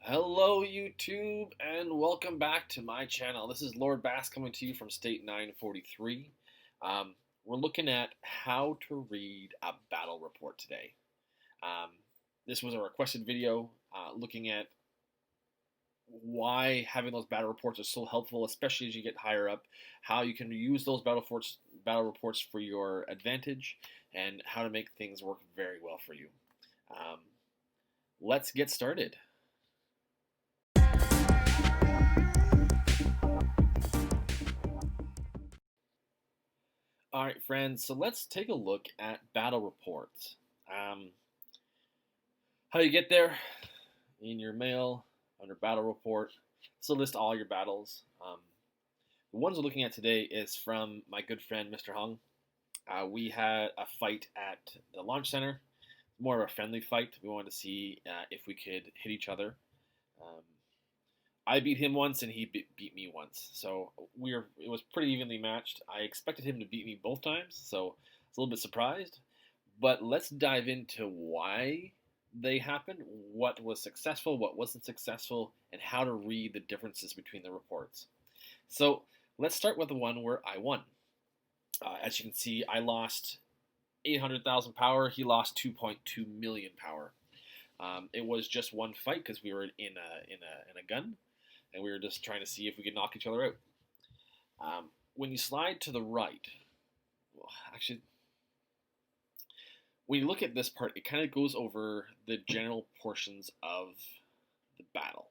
Hello YouTube and welcome back to my channel. This is Lord Bass coming to you from State 943. We're looking at how to read a battle report today. Um, this was a requested video looking at why having those battle reports is so helpful, especially as you get higher up, how you can use those battle reports for your advantage, and how to make things work very well for you. Um, let's get started. All right, friends, so let's take a look at battle reports. How you get there? In your mail, under battle report. So list all your battles. The ones we're looking at today is from my good friend Mr. Hung. We had a fight at the launch center, more of a friendly fight. We wanted to see if we could hit each other. Um, I beat him once and he beat me once, so it was pretty evenly matched. I expected him to beat me both times, so I was a little bit surprised. But let's dive into why they happened, what was successful, what wasn't successful, and how to read the differences between the reports. So let's start with the one where I won. As you can see, I lost 800,000 power. He lost 2.2 million power. It was just one fight because we were in a gun, and we were just trying to see if we could knock each other out. When you slide to the right, well, actually, when you look at this part, it kind of goes over the general portions of the battle.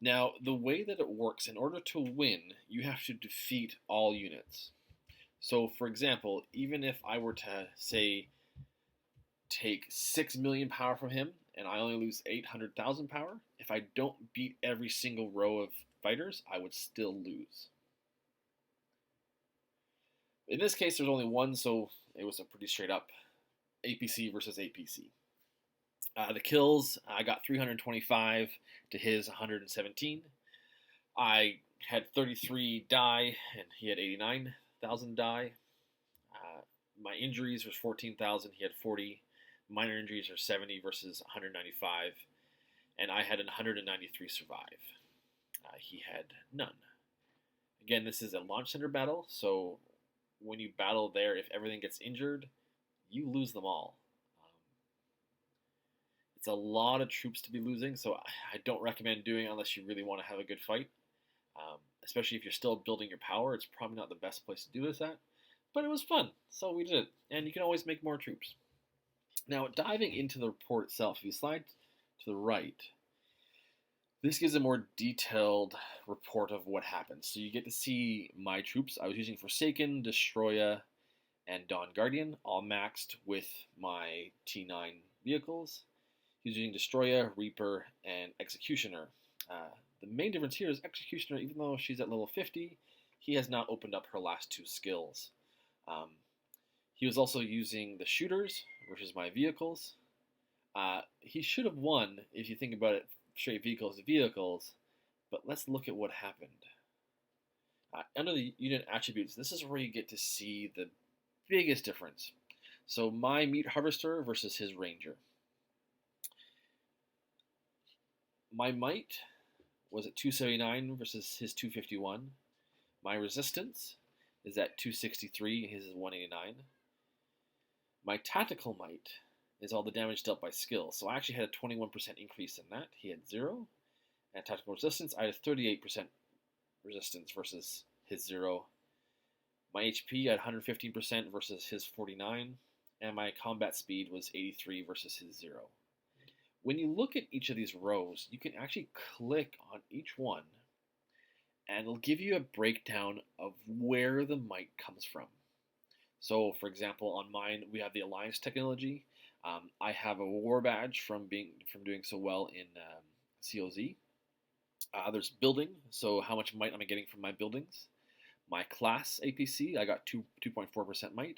Now, the way that it works, in order to win, you have to defeat all units. So, for example, even if I were to, say, take 6 million power from him and I only lose 800,000 power, if I don't beat every single row of fighters, I would still lose. In this case, there's only one, so it was a pretty straight up APC versus APC. The kills, I got 325 to his 117. I had 33 die, and he had 89,000 die. My injuries was 14,000. He had 40. Minor injuries are 70 versus 195. And I had 193 survive. He had none. Again, this is a launch center battle, so when you battle there, if everything gets injured, you lose them all. It's a lot of troops to be losing, so I don't recommend doing it unless you really want to have a good fight. Especially if you're still building your power, it's probably not the best place to do this at. But it was fun, so we did it. And you can always make more troops. Now, diving into the report itself, if you slide to the right, this gives a more detailed report of what happened. So you get to see my troops. I was using Forsaken, Destroya, and Dawn Guardian, all maxed with my T9 vehicles. He's using Destroya, Reaper, and Executioner. The main difference here is Executioner, even though she's at level 50, he has not opened up her last two skills. He was also using the shooters versus my vehicles. He should have won if you think about it, straight vehicles to vehicles, but let's look at what happened. Under the unit attributes, this is where you get to see the biggest difference. So my meat harvester versus his ranger. My might was at 279 versus his 251. My resistance is at 263 and his is 189. My tactical might is all the damage dealt by skill. So I actually had a 21% increase in that. He had 0. And tactical resistance, I had a 38% resistance versus his 0. My HP, I had 115% versus his 49. And my combat speed was 83 versus his 0. When you look at each of these rows, you can actually click on each one, and it'll give you a breakdown of where the might comes from. So, for example, on mine, we have the Alliance technology. I have a war badge from doing so well in COZ. There's building, so how much might am I getting from my buildings? My class APC, I got 2.4% might.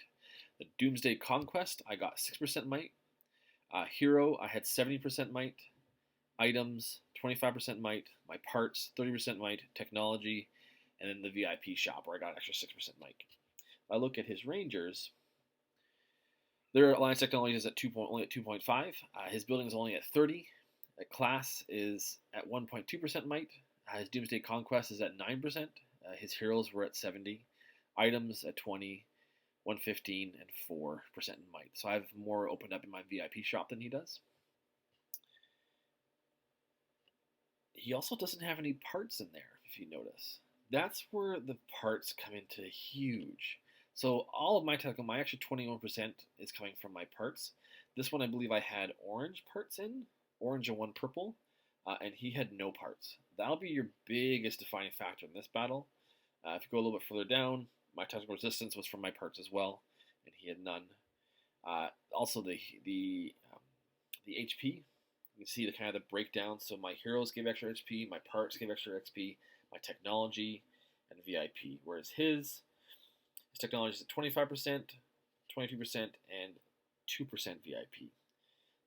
The Doomsday Conquest, I got 6% might. Hero, I had 70% might. Items, 25% might. My parts, 30% might. Technology, and then the VIP shop where I got extra 6% might. If I look at his Rangers, their Alliance technology is at only at 2.5. His building is only at 30. Class is at 1.2% might. His Doomsday Conquest is at 9%. His heroes were at 70. Items at 20, 115, and 4% in might. So I have more opened up in my VIP shop than he does. He also doesn't have any parts in there, if you notice. That's where the parts come into huge. So all of my technical, my extra 21% is coming from my parts. This one I believe I had orange parts in, orange and one purple, and he had no parts. That'll be your biggest defining factor in this battle. If you go a little bit further down, my technical resistance was from my parts as well, and he had none. Also the HP. You can see the kind of the breakdown. So my heroes give extra HP, my parts give extra XP, my technology, and VIP. Whereas his technology is at 25%, 22%, and 2% VIP.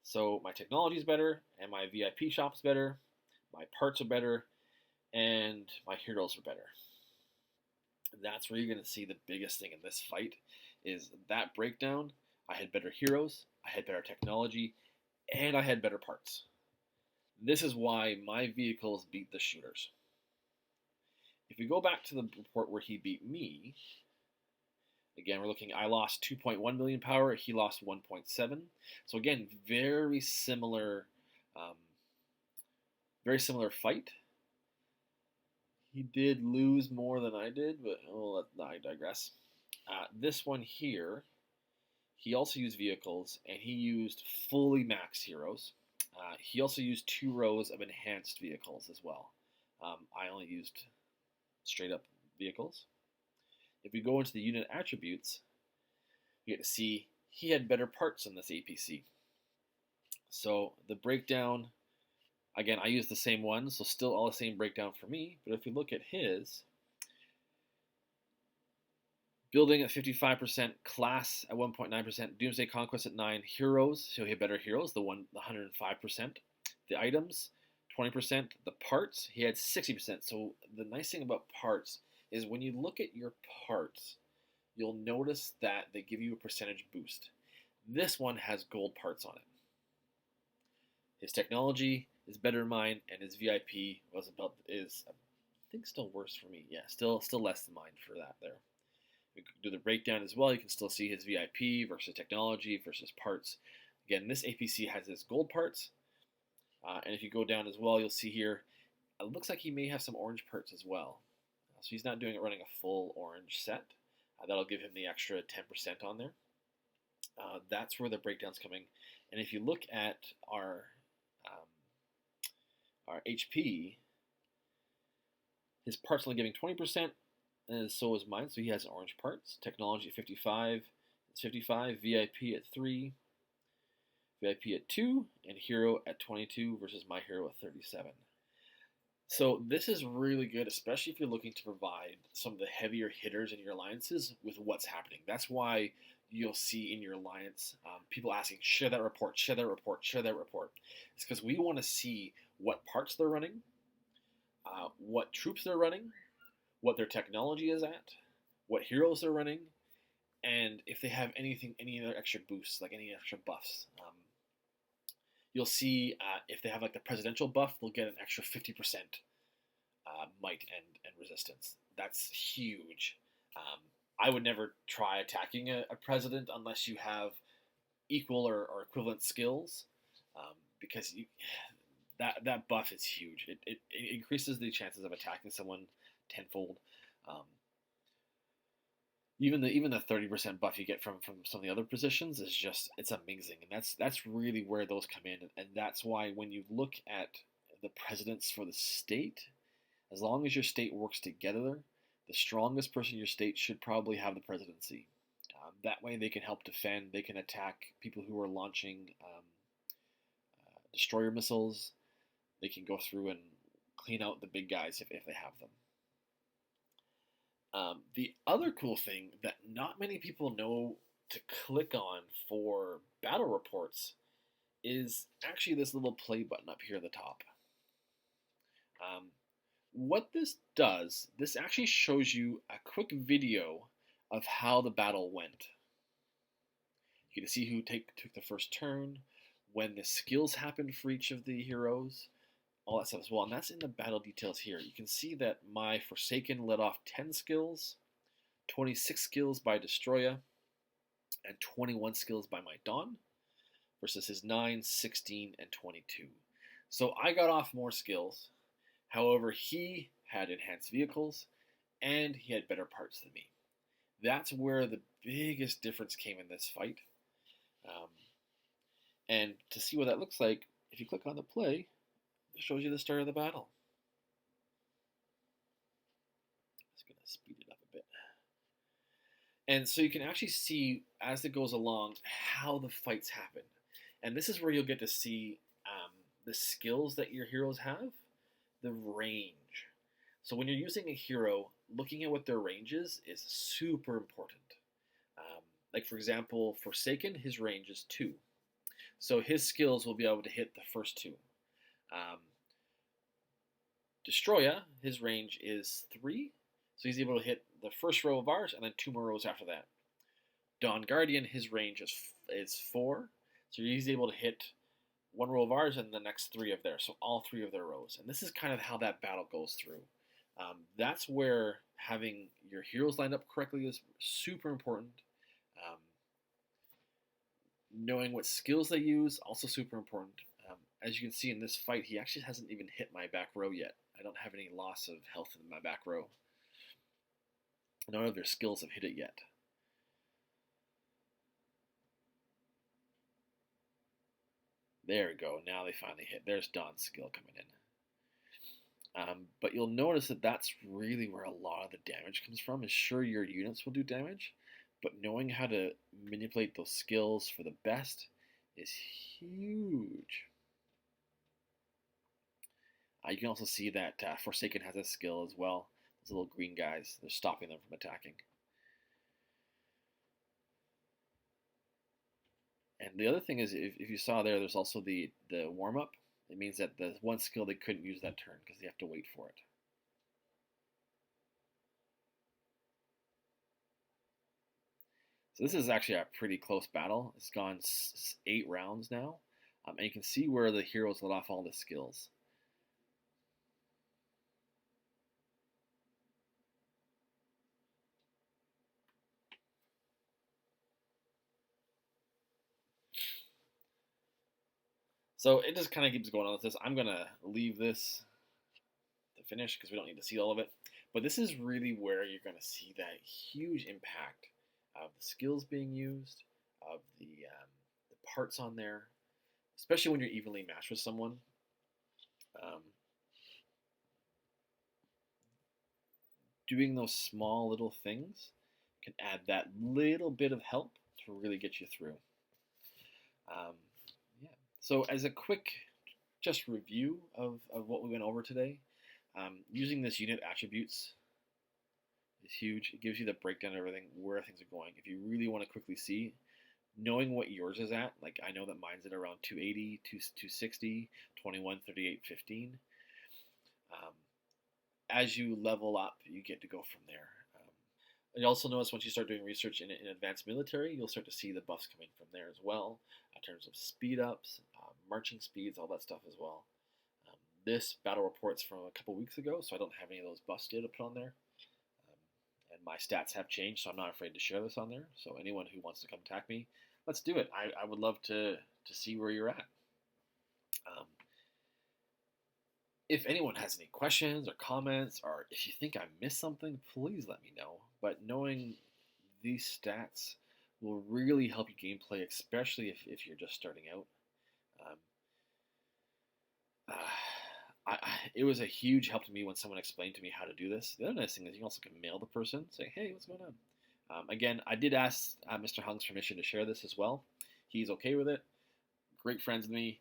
So my technology is better, and my VIP shop is better, my parts are better, and my heroes are better. That's where you're going to see the biggest thing in this fight is that breakdown. I had better heroes, I had better technology, and I had better parts. This is why my vehicles beat the shooters. If we go back to the report where he beat me, again, we're looking, I lost 2.1 million power, he lost 1.7. So again, very similar fight. He did lose more than I did, but I digress. This one here, he also used vehicles, and he used fully maxed heroes. He also used 2 rows of enhanced vehicles as well. I only used straight up vehicles. If we go into the unit attributes, you get to see he had better parts in this APC. So the breakdown, again, I used the same one, so still all the same breakdown for me. But if we look at his, building at 55%, class at 1.9%, Doomsday Conquest at 9%, heroes, so he had better heroes, the 105%. The items, 20%. The parts, he had 60%. So the nice thing about parts is when you look at your parts, you'll notice that they give you a percentage boost. This one has gold parts on it. His technology is better than mine, and his VIP is I think still worse for me. Yeah, still less than mine for that there. We do the breakdown as well. You can still see his VIP versus technology versus parts. Again, this APC has his gold parts, and if you go down as well, you'll see here, it looks like he may have some orange parts as well. So he's not running a full orange set. That'll give him the extra 10% on there. That's where the breakdown's coming. And if you look at our HP, his parts only giving 20%, and so is mine. So he has orange parts. Technology at 55, it's 55. VIP at 3, VIP at 2, and hero at 22 versus my hero at 37. So this is really good, especially if you're looking to provide some of the heavier hitters in your alliances with what's happening. That's why you'll see in your alliance people asking, share that report, share that report, share that report. It's because we want to see what parts they're running, what troops they're running, what their technology is at, what heroes they're running, and if they have any other extra boosts, like any extra buffs. You'll see if they have like the presidential buff, they'll get an extra 50% might and resistance. That's huge. I would never try attacking a president unless you have equal or equivalent skills, because that buff is huge. It increases the chances of attacking someone tenfold. Even the 30% buff you get from some of the other positions is just, it's amazing, and that's really where those come in, and that's why when you look at the presidents for the state, as long as your state works together, the strongest person in your state should probably have the presidency. That way they can help defend, they can attack people who are launching destroyer missiles, they can go through and clean out the big guys if they have them. The other cool thing that not many people know to click on for battle reports is actually this little play button up here at the top. What this does, this actually shows you a quick video of how the battle went. You can see who took the first turn, when the skills happen for each of the heroes, all that stuff as well. And that's in the battle details here. You can see that my Forsaken let off 10 skills, 26 skills by Destroya, and 21 skills by my Dawn, versus his 9, 16, and 22. So I got off more skills. However, he had enhanced vehicles, and he had better parts than me. That's where the biggest difference came in this fight. And to see what that looks like, if you click on the play, it shows you the start of the battle. It's going to speed it up a bit. And so you can actually see, as it goes along, how the fights happen. And this is where you'll get to see the skills that your heroes have, the range. So when you're using a hero, looking at what their range is super important. Like for example, Forsaken, his range is 2. So his skills will be able to hit the first 2. Destroya, his range is 3. So he's able to hit the first row of ours and then 2 more rows after that. Dawn Guardian, his range is 4. So he's able to hit 1 row of ours and the next 3 of theirs. So all 3 of their rows. And this is kind of how that battle goes through. That's where having your heroes lined up correctly is super important. Knowing what skills they use, also super important. As you can see in this fight, he actually hasn't even hit my back row yet. I don't have any loss of health in my back row. None of their skills have hit it yet. There we go. Now they finally hit. There's Dawn's skill coming in. But you'll notice that that's really where a lot of the damage comes from. Is sure, your units will do damage, but knowing how to manipulate those skills for the best is huge. You can also see that Forsaken has a skill as well. Those little green guys, they're stopping them from attacking. And the other thing is, if you saw there's also the warm-up. It means that the one skill they couldn't use that turn because they have to wait for it. So this is actually a pretty close battle. It's gone 8 rounds now. And you can see where the heroes let off all the skills. So it just kind of keeps going on with this. I'm going to leave this to finish because we don't need to see all of it. But this is really where you're going to see that huge impact of the skills being used, of the parts on there, especially when you're evenly matched with someone. Doing those small little things can add that little bit of help to really get you through. Yeah. So as a quick just review of what we went over today, using this unit attributes is huge. It gives you the breakdown of everything, where things are going. If you really want to quickly see, knowing what yours is at, like I know that mine's at around 280, 260, 21, 38, 15. As you level up, you get to go from there. You also notice once you start doing research in advanced military, you'll start to see the buffs coming from there as well, in terms of speed ups, marching speeds, all that stuff as well. This battle report's from a couple weeks ago, so I don't have any of those buffs data put on there. And my stats have changed, so I'm not afraid to share this on there. So anyone who wants to come attack me, let's do it. I would love to see where you're at. If anyone has any questions or comments, or if you think I missed something, please let me know. But knowing these stats will really help you gameplay, especially if you're just starting out. It was a huge help to me when someone explained to me how to do this. The other nice thing is you also can mail the person, say, hey, what's going on? Again, I did ask Mr. Hung's permission to share this as well. He's okay with it. Great friends with me.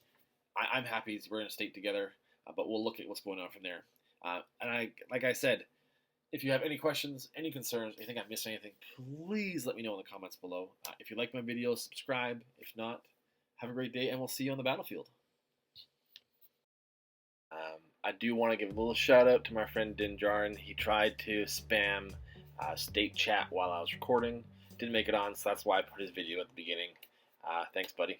I'm happy we're in a state together. But we'll look at what's going on from there. Like I said, if you have any questions, any concerns, or you think I missed anything, please let me know in the comments below. If you like my videos, subscribe. If not, have a great day, and we'll see you on the battlefield. I do want to give a little shout out to my friend Din Djarin. He tried to spam state chat while I was recording. Didn't make it on, so that's why I put his video at the beginning. Thanks, buddy.